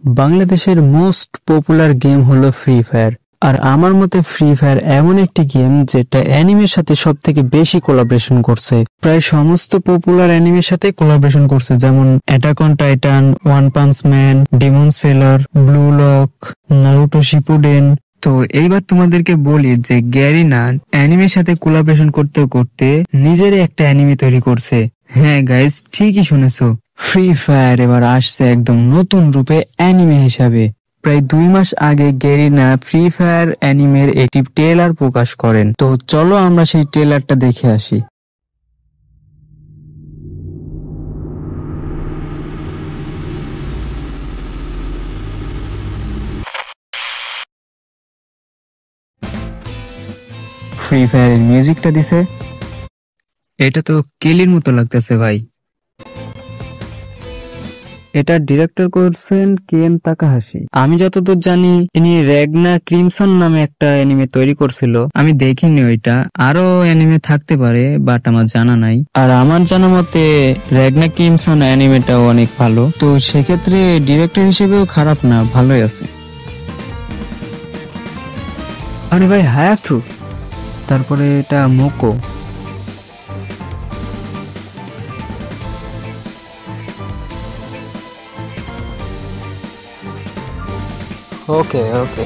বাংলাদেশের most popular game হলো free fire. আর আমার মতে ফ্রি ফায়ার এমন একটি গেম যেটা অ্যানিমের সাথে সব থেকে বেশি কোলাবরেশন করছে। প্রায় সমস্ত পপুলার অ্যানিমের সাথে কোলাবরেশন করছে, যেমন attack on Titan, one punch man, Demon seller, blue lock, Naruto Shippuden. তো এইবার তোমাদেরকে বলি যে গ্যারিনা অ্যানিমের সাথে কোলাবরেশন করতে করতে নিজেরই একটা অ্যানিমে তৈরি করছে। হ্যাঁ গাইস, ঠিকই শুনেছো, ফ্রি ফায়ার এবার আসছে একদম নতুন রূপে অ্যানিমে হিসাবে। প্রায় 2 মাস আগে গেরিনা ফ্রি ফায়ার অ্যানিমের একটি ট্রেলার প্রকাশ করেন। তো চলো আমরা সেই ট্রেলারটা দেখে আসি। ফ্রি ফায়ারের মিউজিকটা দিছে, এটা তো কেলির মতো লাগতেছে ভাই। এটা ডিরেক্টর করছেন কেন তাকাহাশি। আমি যতদূর জানি ইনি রেগনা ক্রিমসন নামে একটা অ্যানিমে তৈরি করছিল, আমি দেখিনি ওইটা। আরো অ্যানিমে থাকতে পারে বাট আমার জানা নাই। আর আমার জানা মতে রেগনা ক্রিমসন অ্যানিমেটাও অনেক ভালো, তো সেক্ষেত্রে ডিরেক্টর হিসেবেও খারাপ না, ভালোই আছে। আরে ভাই হায়াথু, তারপরে এটা মোকো। ওকে ওকে,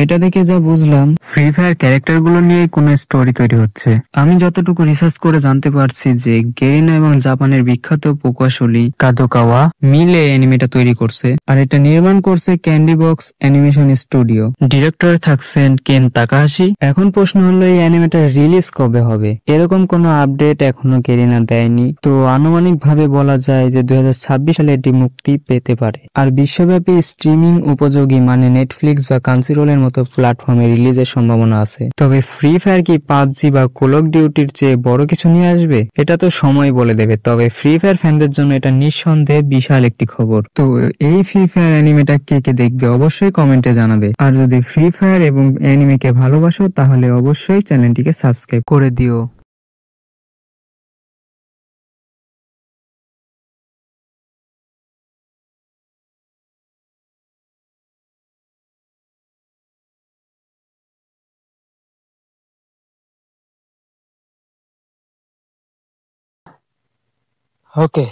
এটা দেখে যা বুঝলাম ফ্রি ফায়ার ক্যারেক্টার গুলো নিয়ে কোনো স্টোরি তৈরি হচ্ছে। আমি যতটুকু রিসার্চ করে জানতে পারছি যে গেরিনা এবং জাপানের বিখ্যাত প্রকৌশলী কাদোকাওয়া মিলে অ্যানিমেটা তৈরি করছে, আর এটা নির্মাণ করছে candy box animation studio. Director থাকছেন কেন তাকাহাশি। এখন প্রশ্ন হলো এই অ্যানিমেটা রিলিজ কবে হবে? এরকম কোনো আপডেট এখনো গেরিনা দেয়নি, তো আনুমানিক ভাবে বলা যায় যে 2026 সালে এটি মুক্তি পেতে পারে। আর বিশ্বব্যাপী স্ট্রিমিং উপযোগী মানে নেটফ্লিক্স বা কান্সিরোলের মতো প্ল্যাটফর্মে রিলিজের সম্ভাবনা আছে। তবে ফ্রি ফায়ার কি পাবজি বা কল অফ ডিউটির চেয়ে বড় কিছু নিয়ে আসবে, এটা তো সময় বলে দেবে। তবে ফ্রি ফায়ার ফ্যানদের জন্য এটা নিঃসন্দেহে বিশাল একটি খবর। তো এই ফ্রি ফায়ার অ্যানিমেটা কে কে দেখবে অবশ্যই কমেন্টে জানাবে। আর যদি ফ্রি ফায়ার এবং অ্যানিমেকে ভালোবাসো তাহলে অবশ্যই চ্যানেলটিকে সাবস্ক্রাইব করে দিও। ওকে।